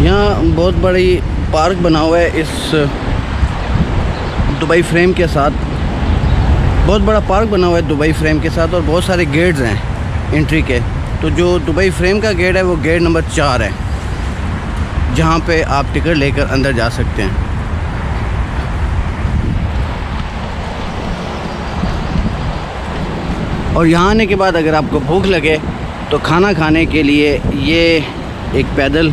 यहाँ बहुत बड़ी पार्क बना हुआ है इस दुबई फ्रेम के साथ। बहुत बड़ा पार्क बना हुआ है दुबई फ्रेम के साथ और बहुत सारे गेट्स हैं एंट्री के। तो जो दुबई फ्रेम का गेट है वो गेट नंबर 4 है, जहाँ पे आप टिकट लेकर अंदर जा सकते हैं। और यहाँ आने के बाद अगर आपको भूख लगे तो खाना खाने के लिए ये एक पैदल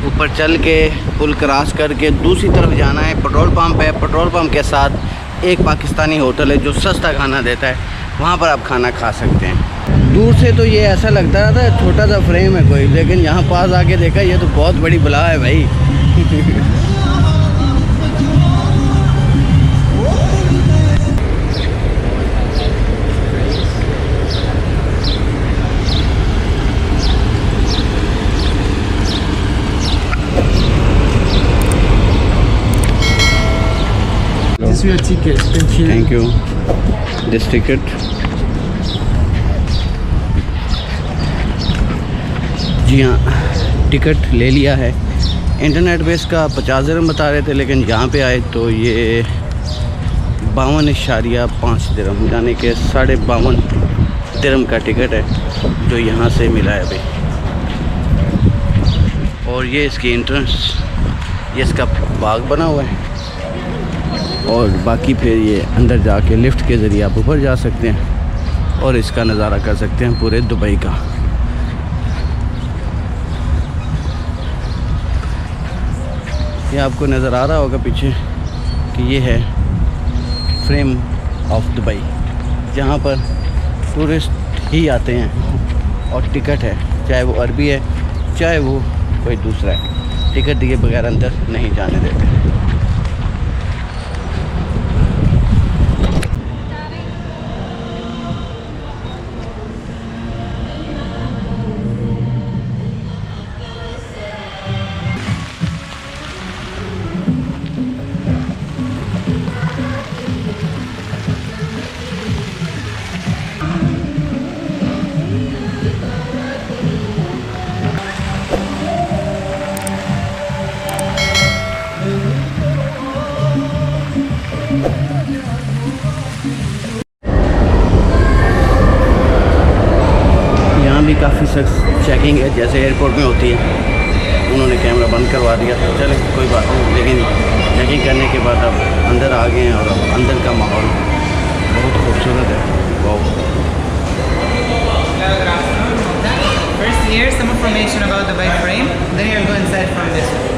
ऊपर चल के पुल क्रॉस करके दूसरी तरफ जाना है। पेट्रोल पंप है, पेट्रोल पंप के साथ एक पाकिस्तानी होटल है जो सस्ता खाना देता है, वहाँ पर आप खाना खा सकते हैं। दूर से तो ये ऐसा लगता था छोटा सा फ्रेम है कोई, लेकिन यहाँ पास आके देखा ये तो बहुत बड़ी बला है भाई। Your ticket. Thank you. Thank you. This ticket. जी हाँ, टिकट ले लिया है। इंटरनेट पे इसका 50 दिरहम बता रहे थे, लेकिन जहाँ पे आए तो ये 52.5 दिरहम यानी कि 52.5 दिरहम का टिकट है जो यहाँ से मिला है अभी। और ये इसकी एंट्रेंस, ये इसका बाग बना हुआ है और बाकी फिर ये अंदर जाके लिफ्ट के ज़रिए आप ऊपर जा सकते हैं और इसका नज़ारा कर सकते हैं पूरे दुबई का। ये आपको नज़र आ रहा होगा पीछे कि ये है फ्रेम ऑफ दुबई, जहाँ पर टूरिस्ट ही आते हैं और टिकट है, चाहे वो अरबी है चाहे वो कोई दूसरा है, टिकट दिए बगैर अंदर नहीं जाने देते। काफ़ी सख्त चेकिंग है जैसे एयरपोर्ट में होती है। उन्होंने कैमरा बंद करवा दिया, चले कोई बात नहीं, लेकिन चेकिंग करने के बाद अब अंदर आ गए हैं और अब अंदर का माहौल बहुत खूबसूरत है। First here some information about the Dubai frame, then you'll go inside from this way.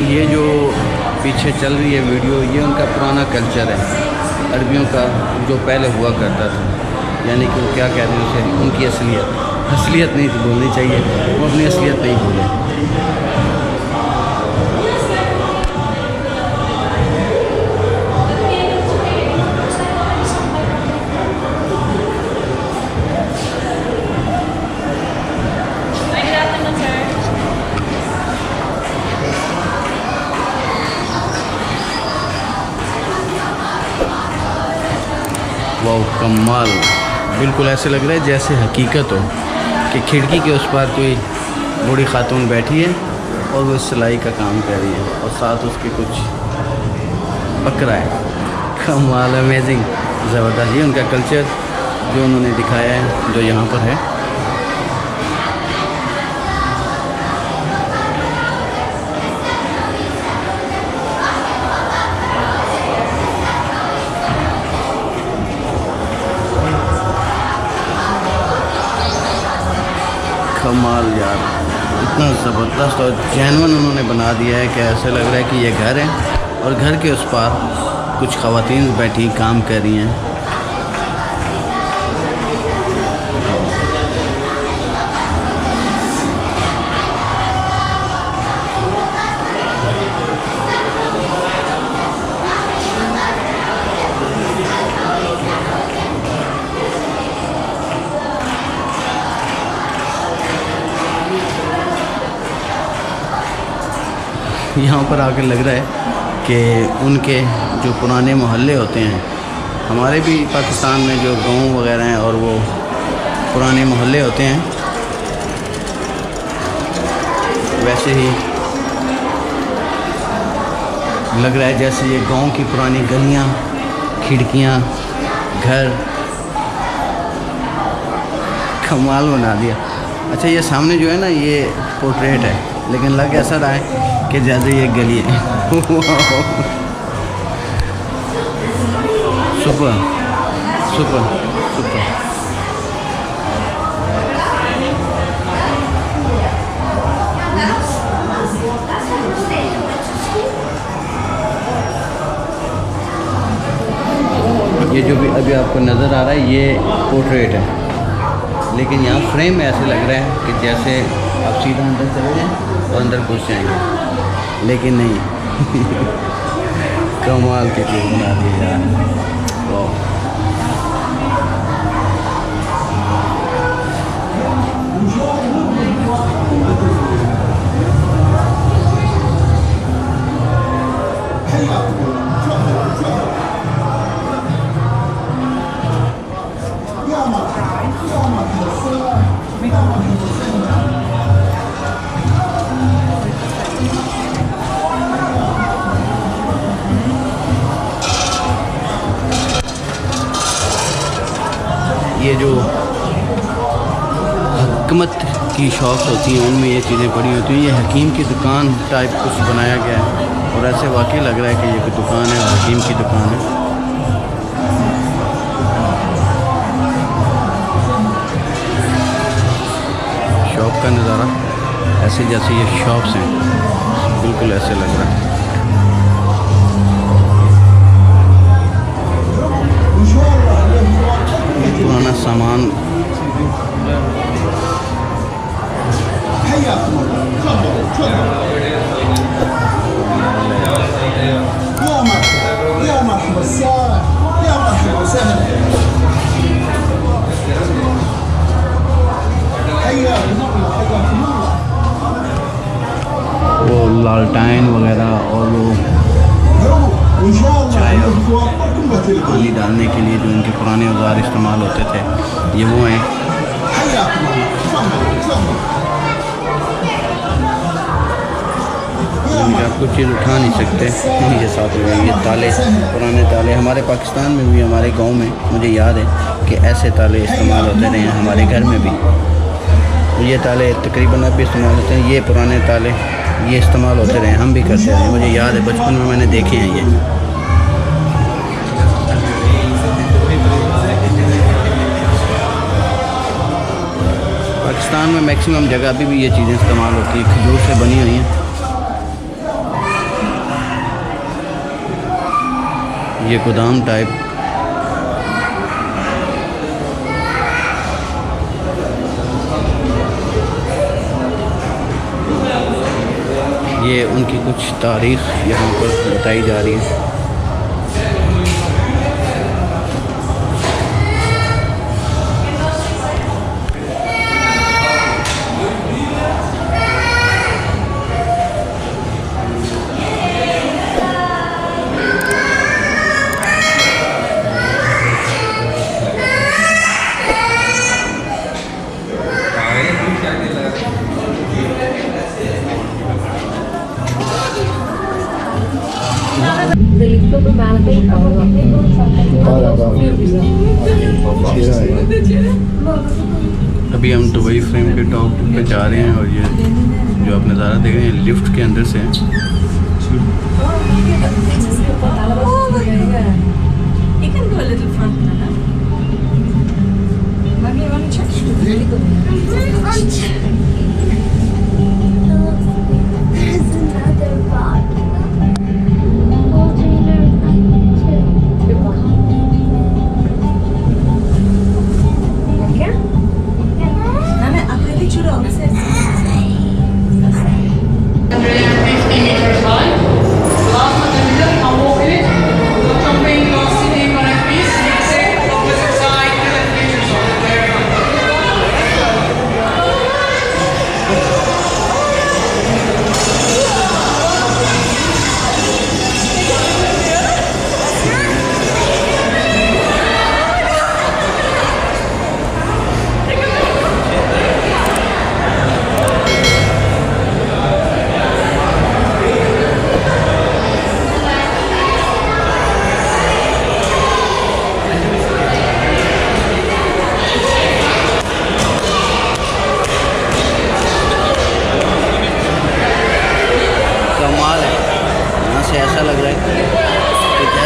ये जो पीछे चल रही है वीडियो, ये उनका पुराना कल्चर है अरबियों का जो पहले हुआ करता था, यानी कि वो क्या कहते हैं उसे, उनकी असलियत नहीं बोलनी चाहिए, वो अपनी असलियत नहीं भूलें। वाह कमाल, बिल्कुल ऐसे लग रहा है जैसे हकीकत हो कि खिड़की के उस पार कोई बूढ़ी खातून बैठी है और वो सिलाई का काम कर रही है और साथ उसके कुछ बकरा है। कमाल, अमेजिंग, ज़बरदस्त। ये उनका कल्चर जो उन्होंने दिखाया है जो यहाँ पर है। कमाल यार, इतना ज़बरदस्त और जेन्युइन उन्होंने बना दिया है कि ऐसे लग रहा है कि ये घर है और घर के उस पार कुछ ख़वातीन बैठी काम कर रही हैं यहाँ पर आकर लग रहा है कि उनके जो पुराने मोहल्ले होते हैं, हमारे भी पाकिस्तान में जो गांव वगैरह हैं और वो पुराने मोहल्ले होते हैं, वैसे ही लग रहा है जैसे ये गांव की पुरानी गलियाँ, खिड़कियाँ, घर कमाल बना दिया। अच्छा, ये सामने जो है ना, ये पोर्ट्रेट है, लेकिन लग ऐसा रहा है कि जैसे ये गली है। Super super super. ये जो भी अभी आपको नज़र आ रहा है ये पोर्ट्रेट है, लेकिन यहाँ फ्रेम में ऐसे लग रहा है कि जैसे आप सीधा अंदर चले जाएँ और अंदर घुस जाएंगे, लेकिन नहीं। कमाल की चीज़ बना दी यार। वाह, ये जो हकमत की शॉप्स होती हैं उनमें ये चीज़ें पड़ी होती हैं। ये हकीम की दुकान टाइप कुछ बनाया गया है और ऐसे वाकई लग रहा है कि ये कोई दुकान है, हकीम की दुकान है। शॉप का नज़ारा ऐसे जैसे ये शॉप्स हैं, बिल्कुल ऐसे लग रहा है। पुराना सामान वो लालटेन वगैरह और वो चाय और पानी डालने के लिए जो इनके पुराने औजार इस्तेमाल होते थे, ये वो हैं। आप कुछ चीज़ उठा नहीं सकते, ये साथ में ये ताले, पुराने ताले हमारे पाकिस्तान में भी, हमारे गांव में मुझे याद है कि ऐसे ताले इस्तेमाल होते रहे हैं, हमारे घर में भी ये ताले तकरीबन अब भी इस्तेमाल होते हैं। ये पुराने ताले ये इस्तेमाल होते रहे, हम भी करते रहे, मुझे याद है बचपन में मैंने देखे हैं ये। पाकिस्तान में मैक्सिमम जगह अभी भी ये चीज़ें इस्तेमाल होती हैं, खजूर से बनी हुई हैं। ये गोदाम टाइप ये उनकी कुछ तारीख़ यहाँ पर बताई जा रही है। अभी हम दुबई फ्रेम के टॉप पे जा रहे हैं और ये जो आप नज़ारा देख रहे हैं लिफ्ट के अंदर से हैं।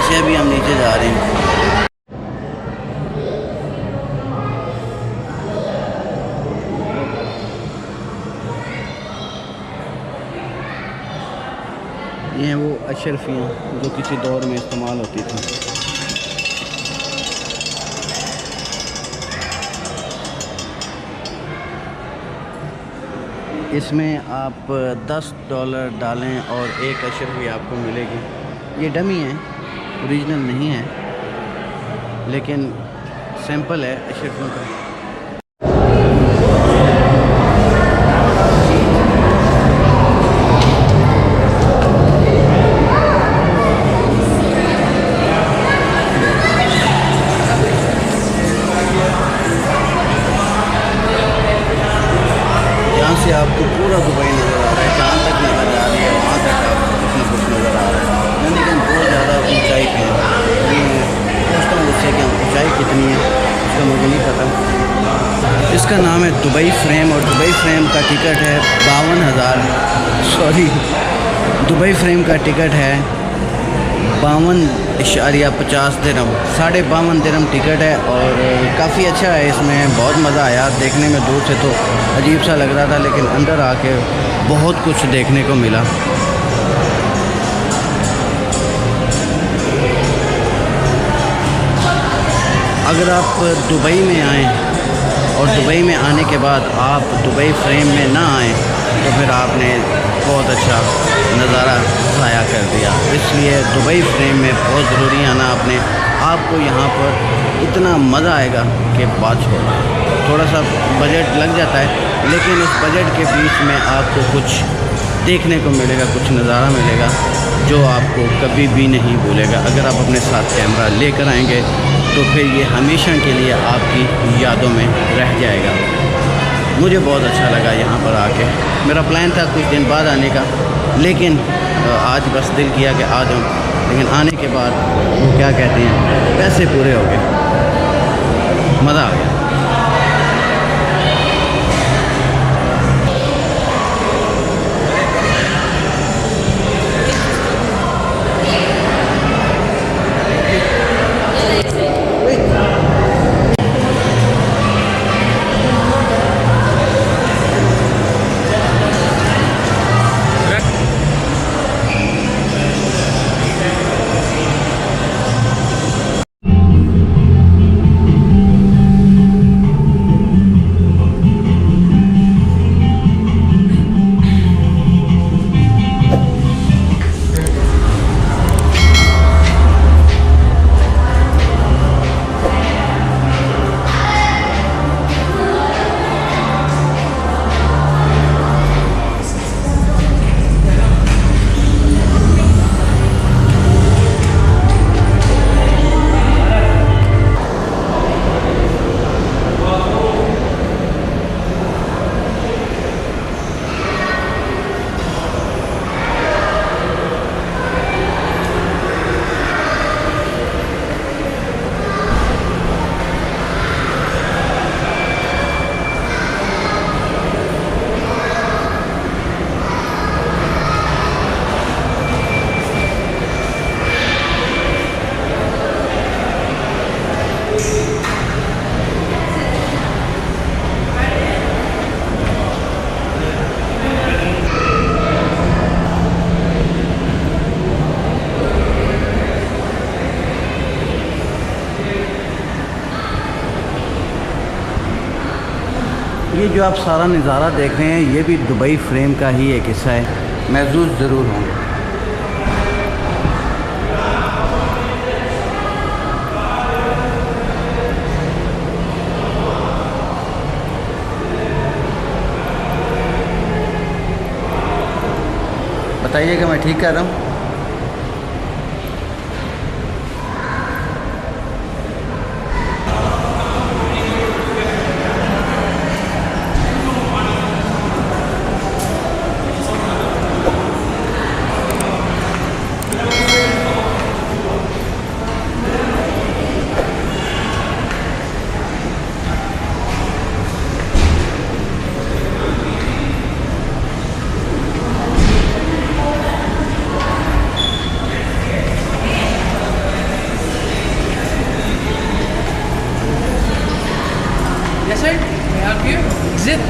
से अभी हम नीचे जा रहे हैं। ये हैं वो अशरफियाँ जो किसी दौर में इस्तेमाल होती थी। इसमें आप $10 डालें और एक अशरफी आपको मिलेगी। ये डमी है, ओरिजिनल नहीं है, लेकिन सैंपल है अशरफियों का। से आपको पूरा दुबई नज़र आ रहा है, जहाँ तक नज़र आ रही है वहाँ तक आपको कुछ न कुछ नज़र आ रहा है। यानी कि बहुत ज़्यादा ऊंचाई पे है। पूछता हूँ उससे कि ऊंचाई कितनी है, उसका मुझे नहीं पता। इसका नाम है दुबई फ्रेम और दुबई फ्रेम का टिकट है 52,000 दुबई फ्रेम का टिकट है 52.50 दिरहम, 52.5 दिरहम टिकट है। और काफ़ी अच्छा है, इसमें बहुत मज़ा आया। देखने में दूर से तो अजीब सा लग रहा था, लेकिन अंदर आके बहुत कुछ देखने को मिला। अगर आप दुबई में आएँ और दुबई में आने के बाद आप दुबई फ्रेम में ना आएँ तो फिर आपने बहुत अच्छा नज़ारा ज़ाया कर दिया। इसलिए दुबई फ्रेम में बहुत ज़रूरी आना आपने। आपको यहाँ पर इतना मज़ा आएगा कि बात छोड़ो। थोड़ा सा बजट लग जाता है, लेकिन उस बजट के बीच में आपको कुछ देखने को मिलेगा, कुछ नज़ारा मिलेगा जो आपको कभी भी नहीं भूलेगा। अगर आप अपने साथ कैमरा लेकर आएंगे तो फिर ये हमेशा के लिए आपकी यादों में रह जाएगा। मुझे बहुत अच्छा लगा यहाँ पर आके। मेरा प्लान था कुछ दिन बाद आने का, लेकिन आज बस दिल किया कि आ जाऊँ। लेकिन आने के बाद वो क्या कहते हैं, पैसे पूरे हो गए, मज़ा आ गया। ये जो आप सारा नज़ारा देख रहे हैं, ये भी दुबई फ्रेम का ही एक हिस्सा है। महसूस ज़रूर होंगे। बताइएगा मैं ठीक कर रहा हूँ। Yes, sir. May I help you? Exit.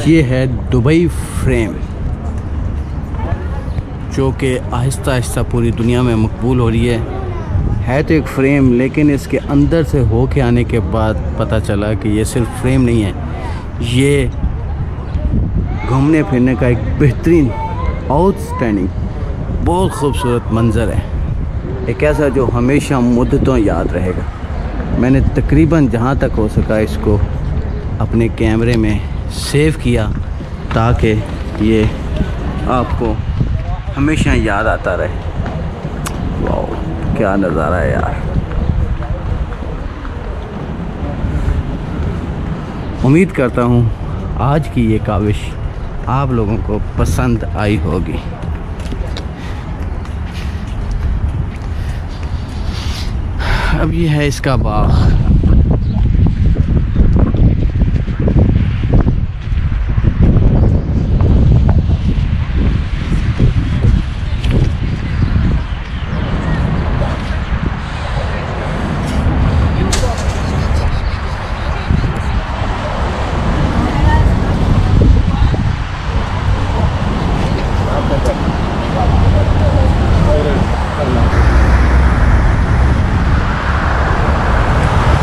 ये है दुबई फ्रेम, जो कि आहिस्ता आहिस्ता पूरी दुनिया में मकबूल हो रही है तो एक फ़्रेम, लेकिन इसके अंदर से हो के आने के बाद पता चला कि ये सिर्फ फ्रेम नहीं है, ये घूमने फिरने का एक बेहतरीन आउटस्टैंडिंग बहुत ख़ूबसूरत मंज़र है, एक ऐसा जो हमेशा मुद्दतों याद रहेगा। मैंने तकरीबन जहाँ तक हो सका इसको अपने कैमरे में सेव किया ताकि ये आपको हमेशा याद आता रहे। वाह, क्या नज़ारा है यार। उम्मीद करता हूँ आज की ये काविश आप लोगों को पसंद आई होगी। अब ये है इसका बाग।